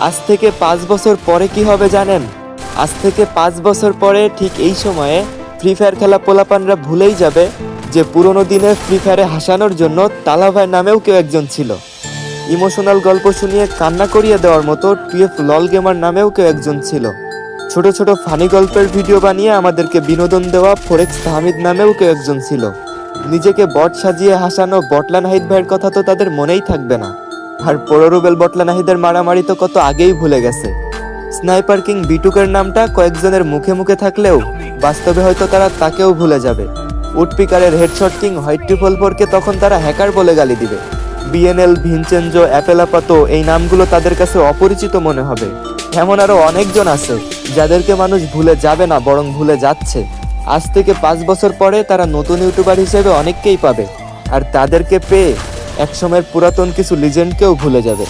আজ থেকে 5 বছর পরে কি হবে জানেন? আজ থেকে 5 বছর পরে ঠিক এই সময়ে ফ্রি ফায়ার খেলা পোলাপানরা ভুলেই যাবে যে পুরোনো দিনে ফ্রি ফায়ারে হাসানোর জন্য তালাভাই নামেও কেউ একজন ছিল। ইমোশনাল গল্প শুনিয়ে কান্না করিয়ে দেওয়ার মতো টুয়েফ লল গেমার নামেও কেউ একজন ছিল। ছোট ছোট ফানি গল্পের ভিডিও বানিয়ে আমাদেরকে বিনোদন দেওয়া ফোরেক্স তাহমিদ নামেও কেউ একজন ছিল। নিজেকে বট সাজিয়ে হাসানো বটলা নাহিদ ভাইয়ের কথা তো তাদের মনেই থাকবে না। আর পোড়োরুবেল বটলা নাহিদের মারামারি তো কত আগেই ভুলে গেছে। স্নাইপার কিং বিটুকের নামটা কয়েকজনের মুখে মুখে থাকলেও বাস্তবে হয়তো তারা তাকেও ভুলে যাবে। উডপিকারের হেডশট কিং হোয়াইট ট্রিপল ফোরকে তখন তারা হ্যাকার বলে গালি দিবে। বিএনএল, ভিনচেনজো, অ্যাপেলাপাতো এই নামগুলো তাদের কাছে অপরিচিত মনে হবে। এমন আরো অনেকজন আছে যাদেরকে মানুষ ভুলে যাবে না, বরং ভুলে যাচ্ছে। আজ থেকে 5 বছর পরে তারা নতুন ইউটিউবার হিসেবে অনেককেই পাবে, আর তাদেরকে পেয়ে একসময়ের পুরাতন কিছু লিজেন্ডকেও ভুলে যাবে।